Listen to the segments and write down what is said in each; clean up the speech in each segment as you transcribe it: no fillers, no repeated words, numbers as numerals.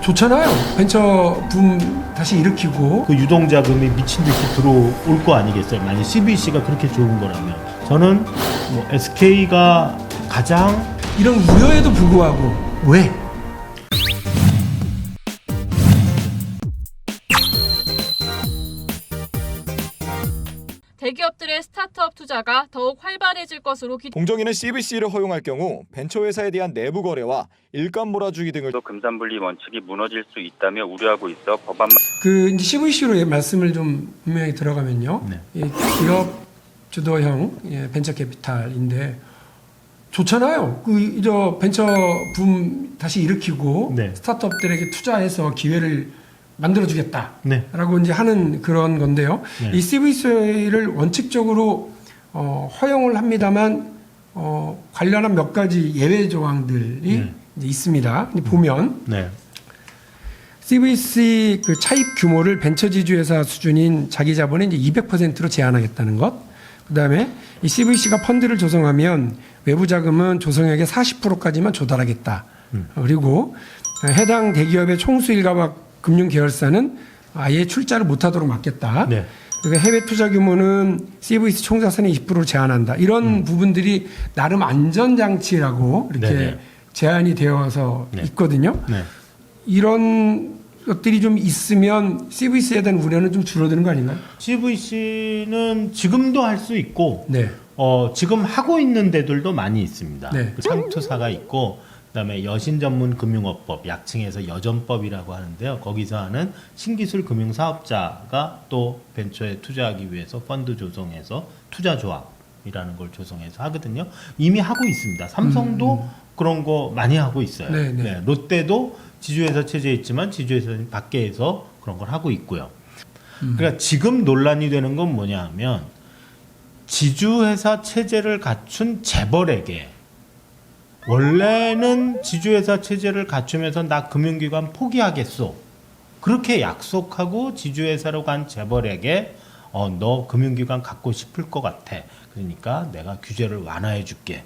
좋잖아요. 벤처 붐 다시 일으키고. 그 유동자금이 미친 듯이 들어올 거 아니겠어요? 만약 CVC가 그렇게 좋은 거라면 저는 뭐 SK가 가장 이런 우려에도 불구하고 왜? 대기업들의 스타트업 투자가 더욱 활발해질 것으로 공정위는 CVC를 허용할 경우 벤처회사에 대한 내부 거래와 일감 몰아주기 등을 금산분리 원칙이 무너질 수 있다며 우려하고 있어 법안 그 이제 CVC로 말씀을 좀 분명히 들어가면요. 네. 이 기업 주도형 벤처 캐피탈인데 좋잖아요. 저 벤처 붐 다시 일으키고 네. 스타트업들에게 투자해서 기회를 만들어주겠다라고 네. 이제 하는 그런 건데요. 네. 이 CVC를 원칙적으로 허용을 합니다만 관련한 몇 가지 예외 조항들이 이제 있습니다. 보면 네. CVC 그 차입 규모를 벤처지주회사 수준인 자기 자본의 이제 200%로 제한하겠다는 것. 그다음에 이 CVC가 펀드를 조성하면 외부 자금은 조성액의 40%까지만 조달하겠다. 그리고 해당 대기업의 총수 일가와 금융 계열사는 아예 출자를 못하도록 막겠다. 네. 그리고 해외 투자 규모는 CVC 총자산의 20%를 제한한다. 이런 부분들이 나름 안전장치라고 이렇게 네네. 제한이 되어서 네. 있거든요. 네. 이런 것들이 좀 있으면 CVC에 대한 우려는 좀 줄어드는 거 아닌가요? CVC는 지금도 할 수 있고 네. 지금 하고 있는 데들도 많이 있습니다. 네. 그 상투사가 있고 그다음에 여신전문금융업법, 약칭해서 여전법이라고 하는데요. 거기서 하는 신기술 금융사업자가 또 벤처에 투자하기 위해서 펀드 조성해서 투자조합이라는 걸 조성해서 하거든요. 이미 하고 있습니다. 삼성도 그런 거 많이 하고 있어요. 네, 네. 네, 롯데도 지주회사 체제에 있지만 지주회사 밖에서 그런 걸 하고 있고요. 그러니까 지금 논란이 되는 건 뭐냐 하면 지주회사 체제를 갖춘 재벌에게 원래는 지주회사 체제를 갖추면서 나 금융기관 포기하겠소. 그렇게 약속하고 지주회사로 간 재벌에게 너 금융기관 갖고 싶을 것 같아. 그러니까 내가 규제를 완화해 줄게.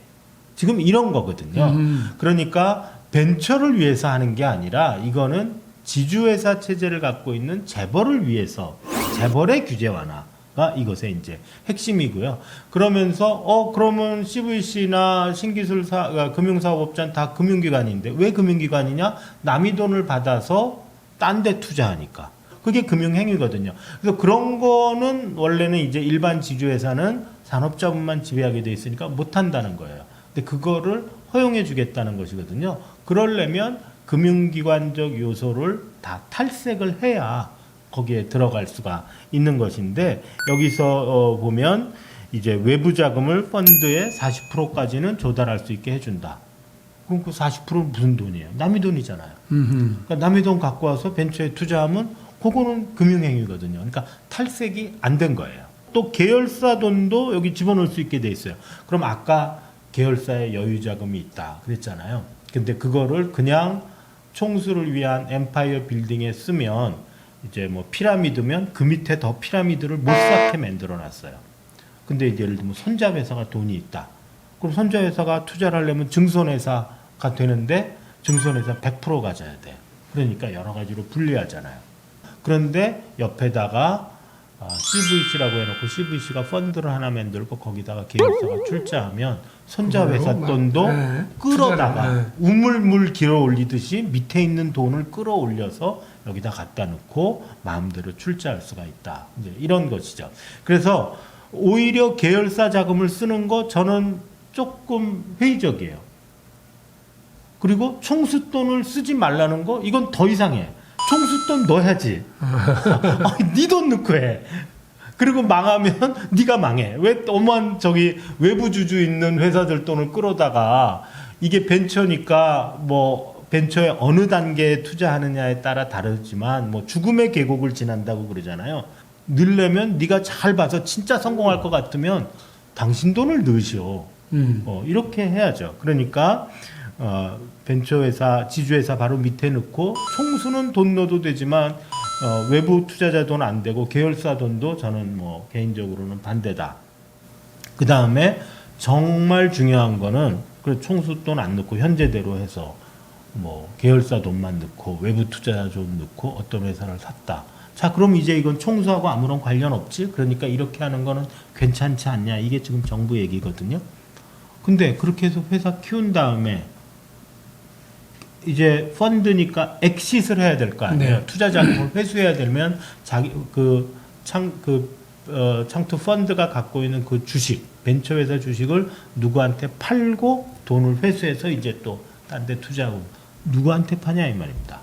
지금 이런 거거든요. 그러니까 벤처를 위해서 하는 게 아니라 이거는 지주회사 체제를 갖고 있는 재벌을 위해서 재벌의 규제 완화가 이것의 이제 핵심이고요. 그러면서 그러면 CVC나 신기술사 금융사업업자는 다 금융기관인데 왜 금융기관이냐? 남의 돈을 받아서 딴 데 투자하니까. 그게 금융행위거든요. 그래서 그런 거는 원래는 이제 일반 지주회사는 산업자본만 지배하게 돼 있으니까 못 한다는 거예요. 근데 그거를 허용해 주겠다는 것이거든요. 그러려면 금융기관적 요소를 다 탈색을 해야 거기에 들어갈 수가 있는 것인데 여기서 보면 이제 외부 자금을 펀드의 40%까지는 조달할 수 있게 해준다. 그럼 그 40%는 무슨 돈이에요? 남의 돈이잖아요. 그러니까 남의 돈 갖고 와서 벤처에 투자하면 그거는 금융행위거든요. 그러니까 탈색이 안 된 거예요. 또 계열사 돈도 여기 집어넣을 수 있게 돼 있어요. 그럼 아까 계열사에 여유자금이 있다 그랬잖아요. 근데 그거를 그냥 총수를 위한 엠파이어 빌딩에 쓰면 이제 뭐 피라미드면 그 밑에 더 피라미드를 못 쌓게 만들어 놨어요. 근데 이제 예를 들면 손자회사가 돈이 있다. 그럼 손자회사가 투자를 하려면 증손회사가 되는데 증손회사 100% 가져야 돼. 그러니까 여러 가지로 불리하잖아요. 그런데 옆에다가 CVC라고 해놓고 CVC가 펀드를 하나 만들고 거기다가 계열사가 출자하면 손자회사 돈도 네. 끌어다가 네. 우물물 길어 올리듯이 밑에 있는 돈을 끌어올려서 여기다 갖다 놓고 마음대로 출자할 수가 있다. 이제 이런 것이죠. 그래서 오히려 계열사 자금을 쓰는 거 저는 조금 회의적이에요. 그리고 총수돈을 쓰지 말라는 거 이건 더 이상해. 총수돈 넣어야지. 네 돈 넣고 해. 그리고 망하면 네가 망해. 왜 너무한 외부 주주 있는 회사들 돈을 끌어다가 이게 벤처니까 뭐 벤처의 어느 단계에 투자하느냐에 따라 다르지만 뭐 죽음의 계곡을 지난다고 그러잖아요. 넣으려면 네가 잘 봐서 진짜 성공할 것 같으면 당신 돈을 넣으시오. 이렇게 해야죠. 그러니까 벤처회사, 지주회사 바로 밑에 넣고 총수는 돈 넣어도 되지만 외부 투자자 돈 안 되고 계열사 돈도 저는 뭐 개인적으로는 반대다. 그 다음에 정말 중요한 거는 그 총수 돈 안 넣고 현재대로 해서 뭐 계열사 돈만 넣고 외부 투자자 좀 넣고 어떤 회사를 샀다. 자, 그럼 이제 이건 총수하고 아무런 관련 없지? 그러니까 이렇게 하는 거는 괜찮지 않냐? 이게 지금 정부 얘기거든요. 근데 그렇게 해서 회사 키운 다음에 이제 펀드니까 엑싯을 해야 될 거 아니에요. 네. 투자 자금을 회수해야 되면 자기 창투 펀드가 갖고 있는 그 주식, 벤처회사 주식을 누구한테 팔고 돈을 회수해서 이제 또 딴 데 투자하고 누구한테 파냐 이 말입니다.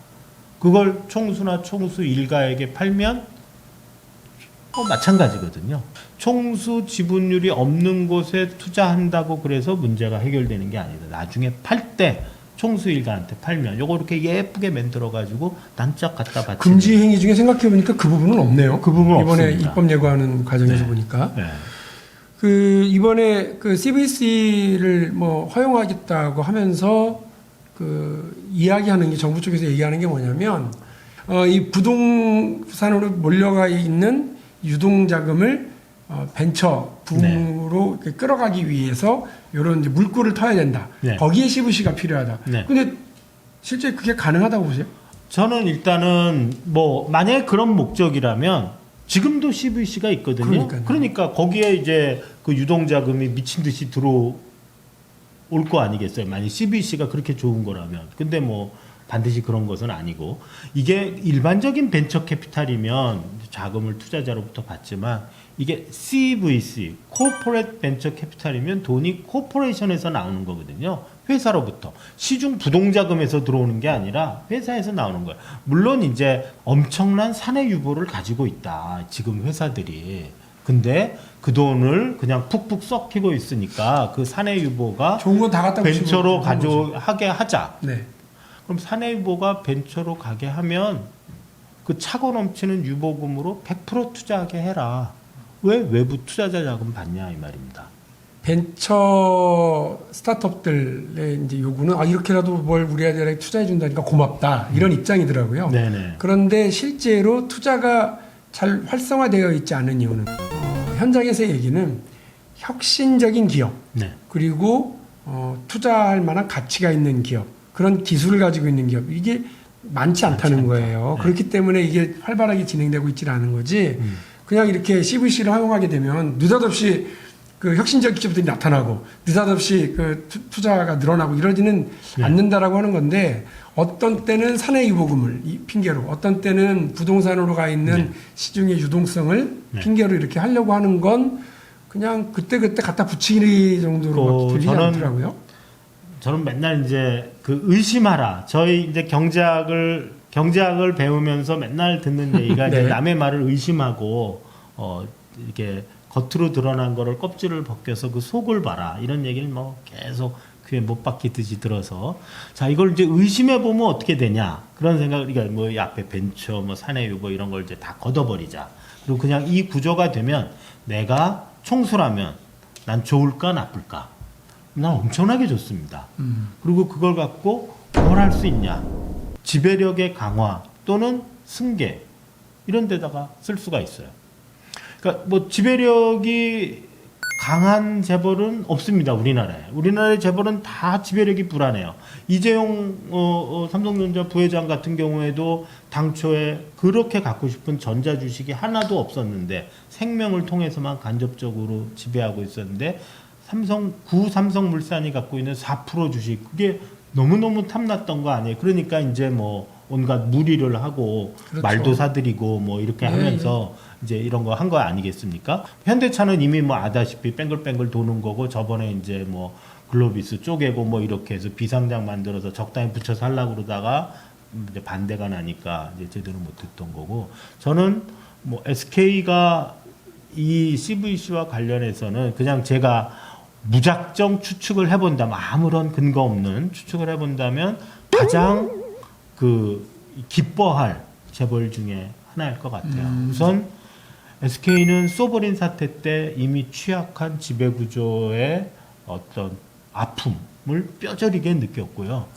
그걸 총수나 총수 일가에게 팔면 마찬가지거든요. 총수 지분율이 없는 곳에 투자한다고 그래서 문제가 해결되는 게 아니다. 나중에 팔 때 총수 일가한테 팔면 요거 이렇게 예쁘게 만들어 가지고 난짝 갖다 바치는 금지 행위 중에 생각해 보니까 그 부분은 없네요. 그 부분은 이번에 없습니다. 입법 예고하는 과정에서 네. 보니까 네. 그 이번에 그 CVC를 뭐 허용하겠다고 하면서 그 이야기하는 게 정부 쪽에서 얘기하는 게 뭐냐면 이 부동산으로 몰려가 있는 유동 자금을 벤처 붐으로 이렇게 끌어가기 위해서 이런 이제 물꼬를 터야 된다. 네. 거기에 CVC가 필요하다. 네. 근데 실제 그게 가능하다고 보세요? 저는 일단은 뭐 만약에 그런 목적이라면 지금도 CVC가 있거든요. 그러니까요. 그러니까 거기에 이제 그 유동 자금이 미친 듯이 들어올 거 아니겠어요. 만약 CVC가 그렇게 좋은 거라면. 근데 뭐 반드시 그런 것은 아니고 이게 일반적인 벤처 캐피탈이면 자금을 투자자로부터 받지만 이게 CVC, 코퍼레이트 벤처 캐피탈이면 돈이 코퍼레이션에서 나오는 거거든요. 회사로부터. 시중 부동자금에서 들어오는 게 아니라 회사에서 나오는 거예요. 물론 이제 엄청난 사내 유보를 가지고 있다. 지금 회사들이. 근데 그 돈을 그냥 푹푹 썩히고 있으니까 그 사내 유보가 좋은 건 다 갖다 벤처로 붙이고 하는 거죠. 가져하게 하자. 네. 그럼 사내 유보가 벤처로 가게 하면 그 차고 넘치는 유보금으로 100% 투자하게 해라. 왜 외부 투자자 자금 받냐 이 말입니다. 벤처 스타트업들의 이제 요구는 이렇게라도 뭘 우리 아들에게 투자해 준다니까 고맙다 이런 입장이더라고요. 네네. 그런데 실제로 투자가 잘 활성화되어 있지 않은 이유는 현장에서의 얘기는 혁신적인 기업 네. 그리고 투자할 만한 가치가 있는 기업 그런 기술을 가지고 있는 기업 이게 많지 않다는 거예요. 네. 그렇기 때문에 이게 활발하게 진행되고 있지 않은 거지. 그냥 이렇게 CVC를 허용하게 되면 느닷없이 그 혁신적 기업들이 나타나고 느닷없이 그 투자가 늘어나고 이러지는 네. 않는다라고 하는 건데 어떤 때는 사내 유보금을 핑계로 어떤 때는 부동산으로 가 있는 네. 시중의 유동성을 네. 핑계로 이렇게 하려고 하는 건 그냥 그때그때 갖다 붙이기 정도로 들리지 저는 않더라고요. 저는 맨날 이제 그 의심하라. 저희 이제 경제학을 배우면서 맨날 듣는 얘기가 네. 이제 남의 말을 의심하고 이렇게 겉으로 드러난 거를 껍질을 벗겨서 그 속을 봐라. 이런 얘기를 뭐 계속 귀에 못 박히듯이 들어서 자 이걸 이제 의심해 보면 어떻게 되냐 그런 생각을 그러니까 뭐 이 앞에 벤처 뭐 사내유보 이런 걸 이제 다 걷어버리자. 그리고 그냥 이 구조가 되면 내가 총수라면 난 좋을까 나쁠까? 난 엄청나게 좋습니다. 그리고 그걸 갖고 뭘 할 수 있냐? 지배력의 강화 또는 승계 이런 데다가 쓸 수가 있어요. 그러니까 뭐 지배력이 강한 재벌은 없습니다. 우리나라의 재벌은 다 지배력이 불안해요. 이재용 삼성전자 부회장 같은 경우에도 당초에 그렇게 갖고 싶은 전자주식이 하나도 없었는데 생명을 통해서만 간접적으로 지배하고 있었는데 삼성물산이 갖고 있는 4% 주식 그게 너무너무 탐났던 거 아니에요. 그러니까 이제 뭐 온갖 무리를 하고 그렇죠. 말도 사들이고 뭐 이렇게 네. 하면서 이제 이런 거 한 거 아니겠습니까? 현대차는 이미 뭐 아다시피 뺑글뺑글 도는 거고 저번에 이제 뭐 글로비스 쪼개고 뭐 이렇게 해서 비상장 만들어서 적당히 붙여서 하려고 그러다가 이제 반대가 나니까 이제 제대로 못 했던 거고 저는 뭐 SK가 이 CVC와 관련해서는 그냥 제가 무작정 추측을 해본다면 아무런 근거 없는 추측을 해본다면 가장 그 기뻐할 재벌 중에 하나일 것 같아요. 우선 SK는 소버린 사태 때 이미 취약한 지배구조의 어떤 아픔을 뼈저리게 느꼈고요.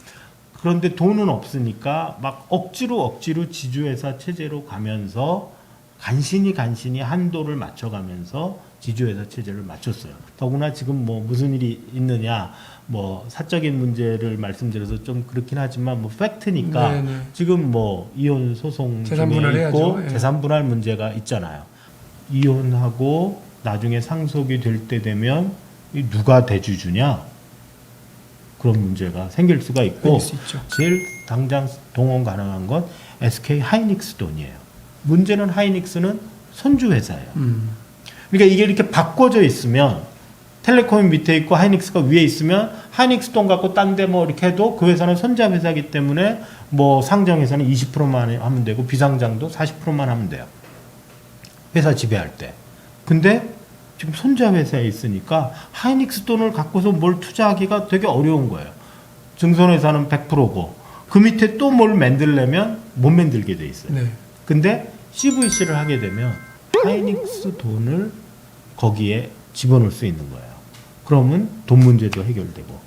그런데 돈은 없으니까 막 억지로 지주회사 체제로 가면서 간신히 한도를 맞춰가면서 지주회사 체제를 맞췄어요. 더구나 지금 뭐 무슨 일이 있느냐, 뭐 사적인 문제를 말씀드려서 좀 그렇긴 하지만 뭐 팩트니까 네네. 지금 뭐 이혼 소송 재산 중에 분할해야죠. 있고 예. 재산 분할 문제가 있잖아요. 이혼하고 나중에 상속이 될 때 되면 이 누가 대주주냐, 그런 문제가 생길 수가 있고, 생길 수 있죠. 제일 당장 동원 가능한 건 SK 하이닉스 돈이에요. 문제는 하이닉스는 손주 회사예요. 그러니까 이게 이렇게 바꿔져 있으면, 텔레콤이 밑에 있고 하이닉스가 위에 있으면 하이닉스 돈 갖고 딴 데 뭐 이렇게 해도 그 회사는 손자 회사이기 때문에 뭐 상장회사는 20%만 하면 되고 비상장도 40%만 하면 돼요. 회사 지배할 때. 근데 지금 손자 회사에 있으니까 하이닉스 돈을 갖고서 뭘 투자하기가 되게 어려운 거예요. 증손회사는 100%고 그 밑에 또 뭘 만들려면 못 만들게 돼 있어요. 네. 근데 CVC를 하게 되면 하이닉스 돈을 거기에 집어넣을 수 있는 거예요. 그러면 돈 문제도 해결되고,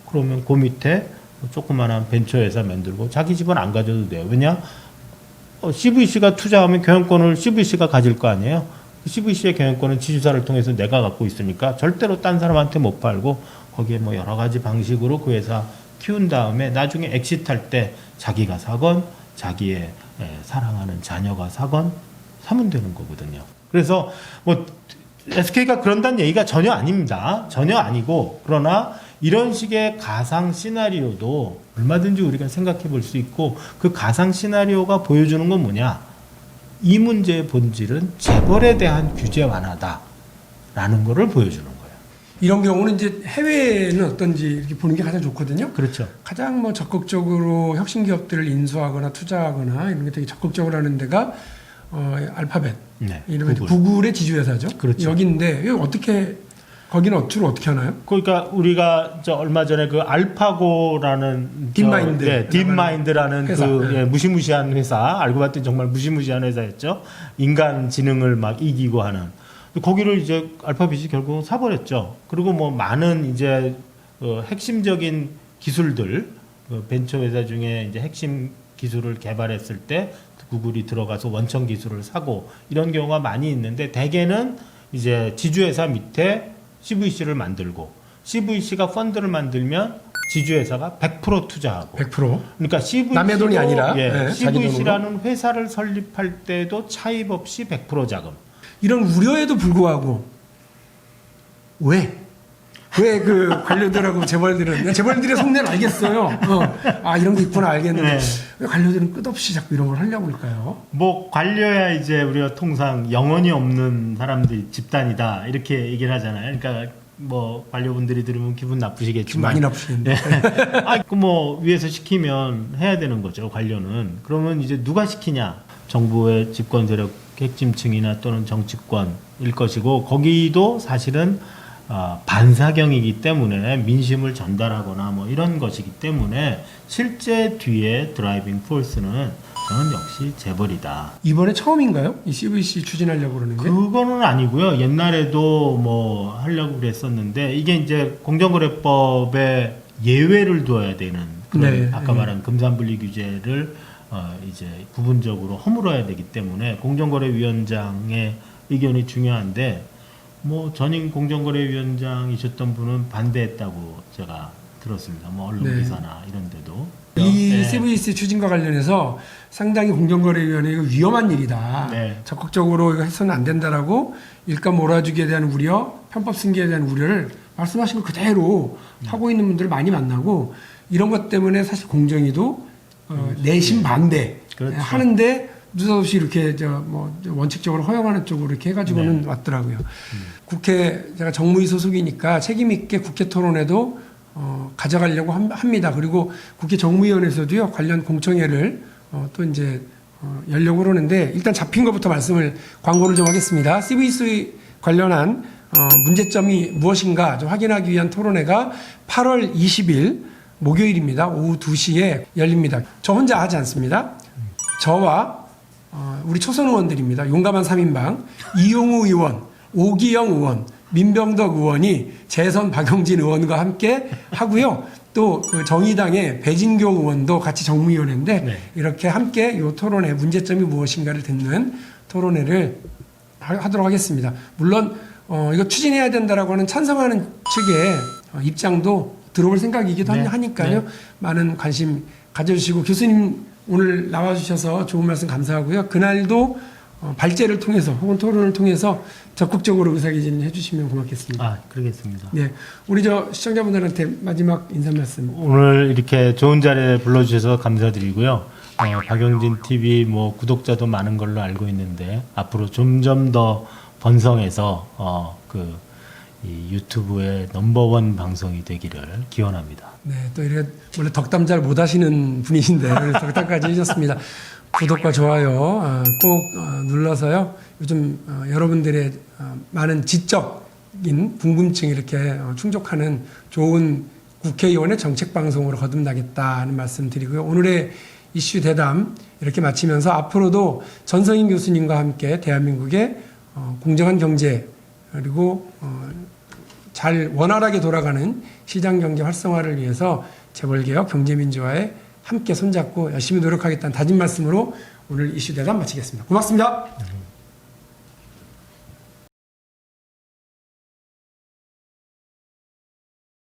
그러면 그 밑에 조그마한 벤처회사 만들고 자기 집은 안 가져도 돼요. 왜냐? CVC가 투자하면 경영권을 CVC가 가질 거 아니에요. CVC의 경영권은 지주사를 통해서 내가 갖고 있으니까 절대로 딴 사람한테 못 팔고 거기에 뭐 여러 가지 방식으로 그 회사 키운 다음에 나중에 엑시트할 때 자기가 사건, 자기의 사랑하는 자녀가 사건 사면 되는 거거든요. 그래서 뭐 SK가 그런다는 얘기가 전혀 아닙니다. 전혀 아니고, 그러나 이런 식의 가상 시나리오도 얼마든지 우리가 생각해 볼 수 있고, 그 가상 시나리오가 보여주는 건 뭐냐? 이 문제의 본질은 재벌에 대한 규제 완화다라는 거를 보여주는 거예요. 이런 경우는 이제 해외는 어떤지 이렇게 보는 게 가장 좋거든요. 그렇죠. 가장 뭐 적극적으로 혁신 기업들을 인수하거나 투자하거나 이런 게 되게 적극적으로 하는 데가 알파벳, 네, 이름은 구글. 구글의 지주회사죠. 그렇죠. 여기인데 여기 어떻게 거기는 주로 어떻게 하나요? 그러니까 우리가 얼마 전에 그 알파고라는 딥마인드. 딥마인드라는 회사. 그 네. 무시무시한 회사, 알고 봤더니 정말 무시무시한 회사였죠. 인간 지능을 막 이기고 하는. 거기를 이제 알파벳이 결국 사버렸죠. 그리고 뭐 많은 이제 핵심적인 기술들, 벤처 회사 중에 이제 핵심 기술을 개발했을 때 구글이 들어가서 원천 기술을 사고 이런 경우가 많이 있는데, 대개는 이제 지주회사 밑에 CVC를 만들고, CVC가 펀드를 만들면 지주회사가 100% 투자하고. 100%. 그러니까 CVC도, 남의 돈이 아니라, 예, 네, 자기 CVC라는 회사를 설립할 때도 차입 없이 100% 자금. 이런 우려에도 불구하고 왜 그 관료들하고 재벌들은, 재벌들의 속내를 알겠어요. 이런 게 있구나 알겠는데 네. 왜 관료들은 끝없이 자꾸 이런 걸 하려고 할까요? 뭐 관료야 이제 우리가 통상 영혼이 없는 사람들이 집단이다 이렇게 얘기를 하잖아요. 그러니까 뭐 관료분들이 들으면 기분 나쁘시겠지만 좀 많이 나쁘시는데. 뭐 위에서 시키면 해야 되는 거죠. 관료는. 그러면 이제 누가 시키냐? 정부의 집권 세력 핵심층이나 또는 정치권일 것이고, 거기도 사실은 반사경이기 때문에 민심을 전달하거나 뭐 이런 것이기 때문에 실제 뒤에 드라이빙 포스는 저는 역시 재벌이다. 이번에 처음인가요? 이 CVC 추진하려고 그러는 게? 그거는 아니고요. 옛날에도 뭐 하려고 그랬었는데, 이게 이제 공정거래법에 예외를 두어야 되는 그런, 네, 아까 네. 말한 금산분리 규제를 이제 부분적으로 허물어야 되기 때문에 공정거래위원장의 의견이 중요한데, 뭐 전임 공정거래위원장이셨던 분은 반대했다고 제가 들었습니다. 뭐 언론 네. 기사나 이런 데도. 이 네. CVC 추진과 관련해서 상당히 공정거래위원회가 위험한 일이다. 네. 적극적으로 이거 해서는 안 된다라고 일감 몰아주기에 대한 우려, 편법 승계에 대한 우려를 말씀하신 거 그대로 하고 있는 분들을 많이 만나고, 이런 것 때문에 사실 공정위도 내심 반대 그렇죠. 하는데 느닷없이 이렇게 원칙적으로 허용하는 쪽으로 이렇게 해가지고는 네. 왔더라고요. 국회, 제가 정무위 소속이니까 책임 있게 국회 토론회도 가져가려고 합니다. 그리고 국회 정무위원회에서도요, 관련 공청회를 또 이제 열려고 그러는데, 일단 잡힌 것부터 광고를 좀 하겠습니다. CVC 관련한 문제점이 무엇인가 좀 확인하기 위한 토론회가 8월 20일 목요일입니다. 오후 2시에 열립니다. 저 혼자 하지 않습니다. 저와 우리 초선 의원들입니다. 용감한 3인방, 이용우 의원, 오기영 의원, 민병덕 의원이 재선 박용진 의원과 함께 하고요. 또 그 정의당의 배진교 의원도 같이 정무위원회인데, 네. 이렇게 함께 이 토론회 문제점이 무엇인가를 듣는 토론회를 하도록 하겠습니다. 물론 이거 추진해야 된다라고 하는 찬성하는 측의 입장도 들어볼 생각이기도 네. 하니까요. 네. 많은 관심 가져주시고 교수님 오늘 나와주셔서 좋은 말씀 감사하고요. 그날도 발제를 통해서 혹은 토론을 통해서 적극적으로 의사개진 해주시면 고맙겠습니다. 아, 그러겠습니다. 네, 우리 시청자분들한테 마지막 인사 말씀. 오늘 이렇게 좋은 자리에 불러주셔서 감사드리고요. 박영진 TV 구독자도 많은 걸로 알고 있는데 앞으로 점점 더 번성해서 이 유튜브의 넘버원 방송이 되기를 기원합니다. 네, 또 이렇게 원래 덕담 잘 못하시는 분이신데 오늘 덕담까지 해주셨습니다. 구독과 좋아요 꼭 눌러서요. 요즘 여러분들의 많은 지적인 궁금증 이렇게 충족하는 좋은 국회의원의 정책 방송으로 거듭나겠다는 말씀 드리고요. 오늘의 이슈 대담 이렇게 마치면서 앞으로도 전성인 교수님과 함께 대한민국의 공정한 경제 그리고 잘 원활하게 돌아가는 시장 경제 활성화를 위해서 재벌개혁, 경제민주화에 함께 손잡고 열심히 노력하겠다는 다짐 말씀으로 오늘 이슈 대담 마치겠습니다. 고맙습니다.